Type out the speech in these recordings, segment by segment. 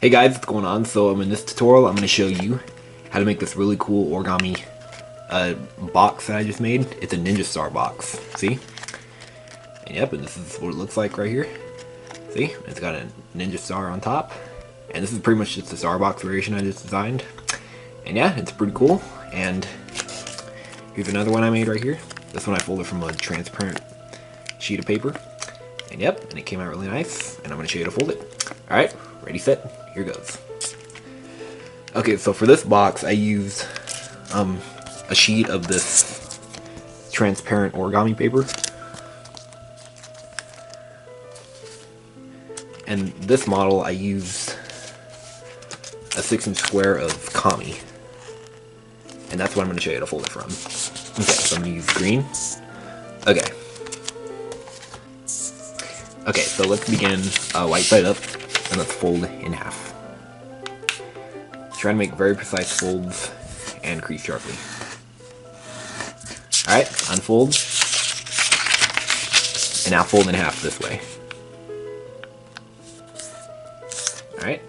Hey guys, what's going on? So in this tutorial, I'm going to show you how to make this really cool origami box that I just made. It's a ninja star box. See? And yep, and this is what it looks like right here. See? It's got a ninja star on top. And this is pretty much just the star box variation I just designed. And yeah, it's pretty cool. And here's another one I made right here. This one I folded from a transparent sheet of paper. And yep, and it came out really nice. And I'm going to show you how to fold it. Alright, ready, set, here goes. Okay, so for this box, I used a sheet of this transparent origami paper. And this model, I used a 6-inch square of kami. And that's what I'm going to show you how to fold it from. Okay, so I'm going to use green. Okay. Okay, so let's begin right side up, and let's fold in half. Try to make very precise folds and crease sharply. Alright, unfold. And now fold in half this way. Alright,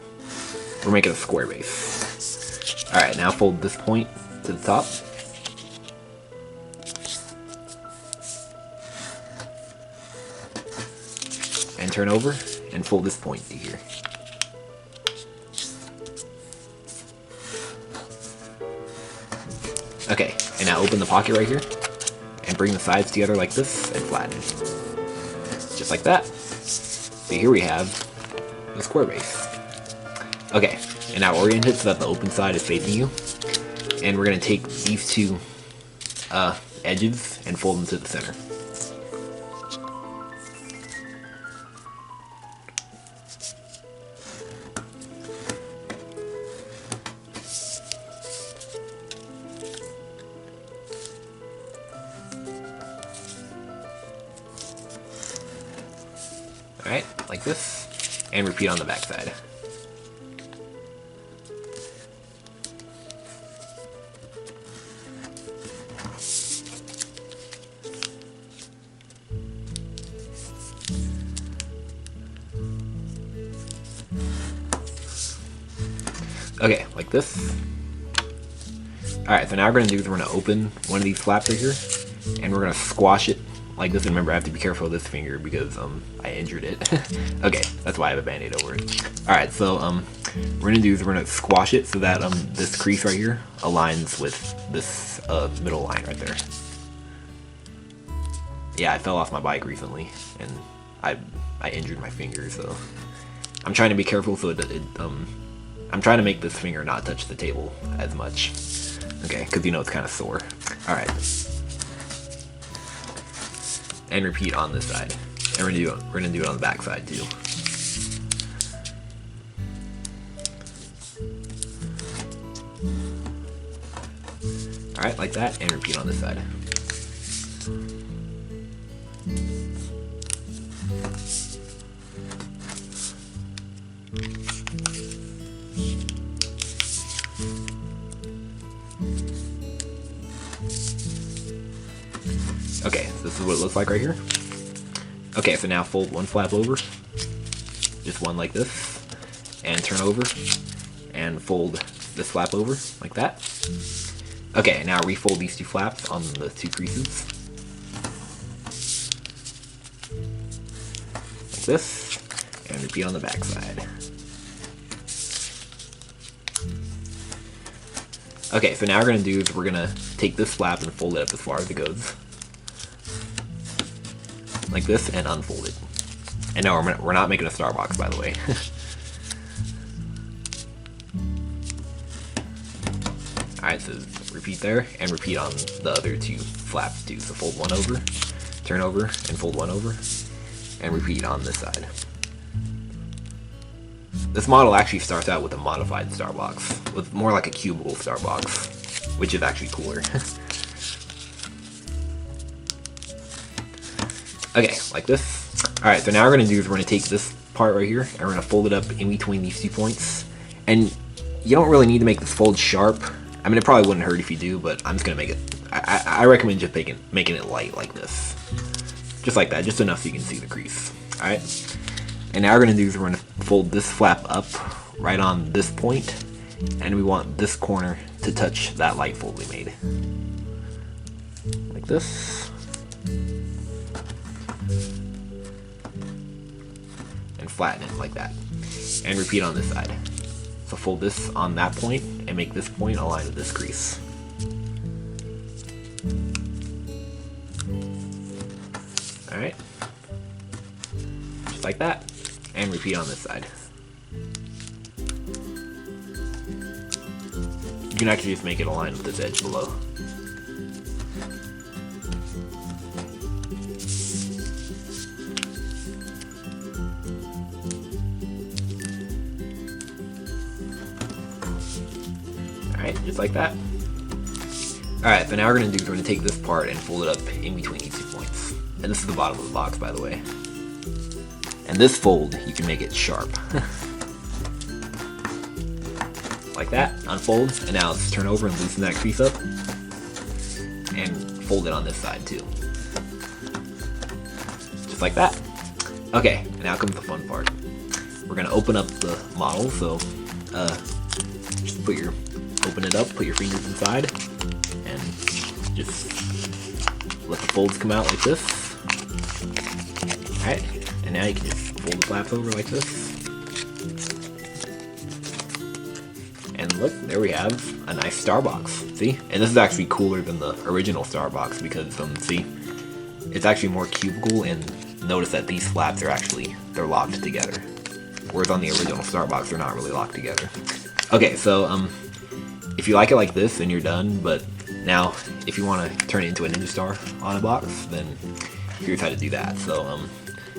we're making a square base. Alright, now fold this point to the top. And turn over and fold this point to here. Okay, and now open the pocket right here and bring the sides together like this and flatten it. Just like that. So here we have the square base. Okay, and now orient it so that the open side is facing you. And we're going to take these two edges and fold them to the center. Alright, like this, and repeat on the back side. Okay, like this. Alright, so now we're going to do is we're going to open one of these flaps right here, and we're going to squash it like this. And remember, I have to be careful with this finger because I injured it. Okay, that's why I have a band-aid over it. Alright, so we're going to do is we're going to squash it so that this crease right here aligns with this middle line right there. Yeah, I fell off my bike recently, and I injured my finger, so I'm trying to be careful so I'm trying to make this finger not touch the table as much. Okay, because you know it's kind of sore. Alright. And repeat on this side. And we're gonna do it on the back side too. Alright, like that, and repeat on this side. Okay, so this is what it looks like right here. Okay, so now fold one flap over, just one like this, and turn over, and fold this flap over, like that. Okay, now refold these two flaps on the two creases. Like this, and repeat on the back side. Okay, so now we're going to do is we're going to take this flap and fold it up as far as it goes. Like this, and unfold it. And no, we're not making a star box, by the way. Alright, so repeat there, and repeat on the other two flaps too. So fold one over, turn over, and fold one over, and repeat on this side. This model actually starts out with a modified star box, with more like a cubicle star box, which is actually cooler. Okay, like this. Alright, so now what we're going to do is we're going to take this part right here, and we're going to fold it up in between these 2 points. And you don't really need to make this fold sharp. I mean, it probably wouldn't hurt if you do, but I'm just going to make it... I recommend just making it light like this. Just like that, just enough so you can see the crease. Alright? And now what we're going to do is we're going to fold this flap up right on this point, and we want this corner to touch that light fold we made. Like this. And flatten it like that. And repeat on this side. So fold this on that point and make this point align with this crease. Alright. Just like that. And repeat on this side. You can actually just make it align with this edge below. Alright, just like that. Alright, so now we're going to take this part and fold it up in between these 2 points. And this is the bottom of the box, by the way. And this fold, you can make it sharp. Like that, unfold, and now let's turn over and loosen that crease up. And fold it on this side too. Just like that. Okay, and now comes the fun part. We're going to open up the model, so just open it up, put your fingers inside, and just let the folds come out like this. Alright, and now you can just fold the flaps over like this. And look, there we have a nice star box, see? And this is actually cooler than the original star box because, see, it's actually more cubical, and notice that these flaps are they're locked together. Whereas on the original star box, they're not really locked together. Okay, so, if you like it like this, then you're done, but now, if you want to turn it into a ninja star on a box, then here's how to do that. So,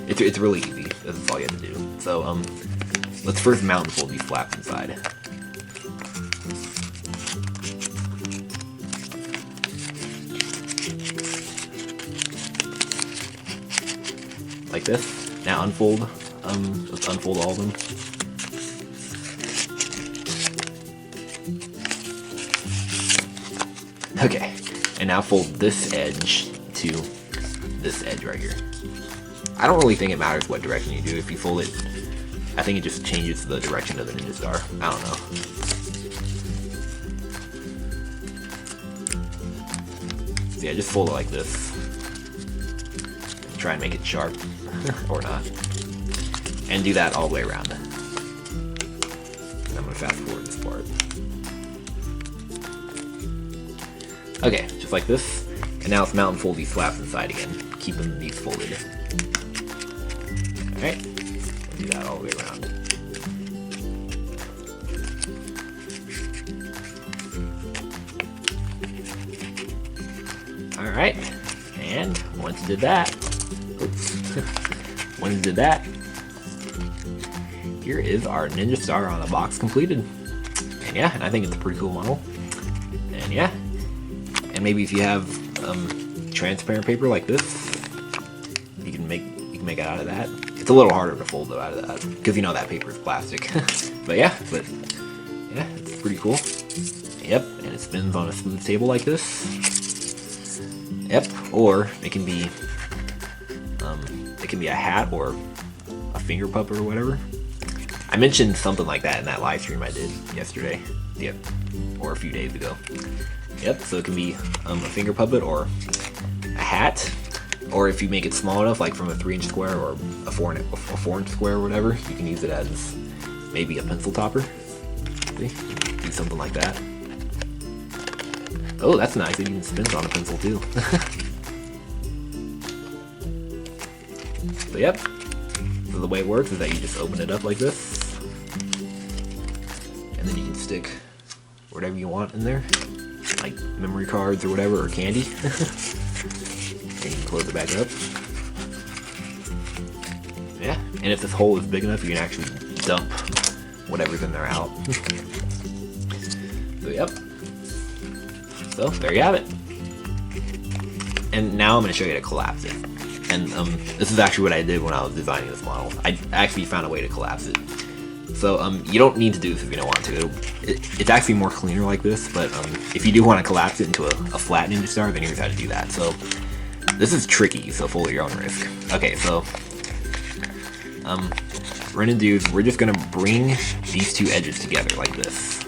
it's really easy. This is all you have to do. So, let's first mount and fold these flaps inside. Like this. Now unfold. Let's unfold all of them. Okay, and now fold this edge to this edge right here. I don't really think it matters what direction you do. If you fold it, I think it just changes the direction of the ninja star. I don't know. So yeah, just fold it like this. Try and make it sharp, or not. And do that all the way around. And I'm gonna fast forward this part. Okay, just like this. And now let's mount and fold these flaps inside again, keeping these folded. Alright, do that all the way around. Alright, and once you did that, once you did that, here is our ninja star on a box completed. And yeah, and I think it's a pretty cool model. And yeah, and maybe if you have transparent paper like this, you can make it out of that. It's a little harder to fold though out of that because you know that paper is plastic. but yeah, it's pretty cool. Yep, and it spins on a smooth table like this. Yep, or it can be a hat or a finger puppet or whatever. I mentioned something like that in that live stream I did yesterday. Yep, or a few days ago. Yep, so it can be a finger puppet or a hat, or if you make it small enough, like from a 3-inch square or a 4-inch square or whatever, you can use it as maybe a pencil topper. See? Do something like that. Oh, that's nice. It even spins on a pencil too. So yep. So the way it works is that you just open it up like this, and then you can stick whatever you want in there, like memory cards or whatever, or candy. And you can close it back up. Yeah, and if this hole is big enough, you can actually dump whatever's in there out. So yep. So there you have it. And now I'm going to show you how to collapse it. And this is actually what I did when I was designing this model. I actually found a way to collapse it. So you don't need to do this if you don't want to. It's actually more cleaner like this, but if you do want to collapse it into a flat ninja star, then here's how to do that. So this is tricky, so fold at your own risk. Okay, so we're gonna do is we're just gonna bring these two edges together like this.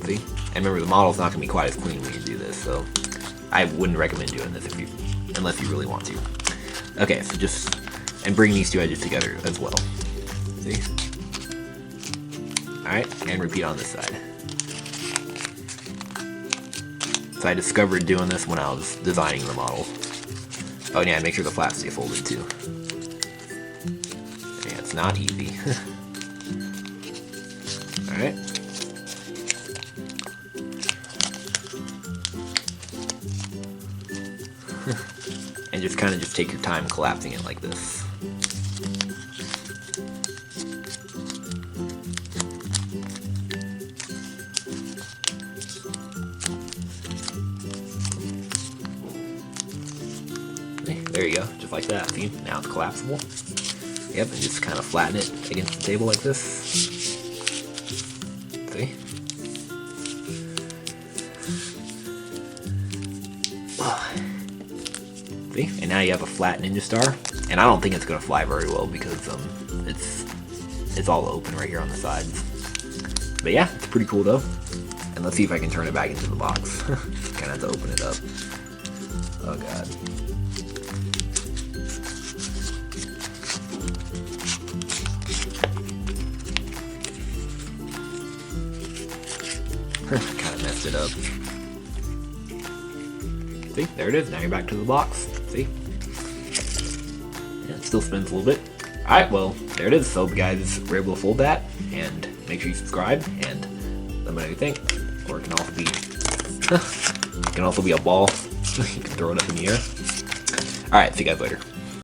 See? And remember, the model's not gonna be quite as clean when you do this, so I wouldn't recommend doing this unless you really want to. Okay, so just and bring these two edges together as well. See? All right, and repeat on this side. So I discovered doing this when I was designing the model. Oh yeah, make sure the flaps stay folded too. Yeah, it's not easy. Alright. And just kind of just take your time collapsing it like this. There you go, just like that. See, now it's collapsible. Yep, and just kind of flatten it against the table like this. See? See? And now you have a flat ninja star. And I don't think it's gonna fly very well because it's all open right here on the sides. But yeah, it's pretty cool though. And let's see if I can turn it back into the box. Kinda have to open it up. Oh god. Kind of messed it up. See, there it is. Now you're back to the box. See? Yeah, it still spins a little bit. Alright, well, there it is. So you guys were able to fold that, and make sure you subscribe, and let me know what you think. Or it can also be a ball. You can throw it up in the air. Alright, see you guys later.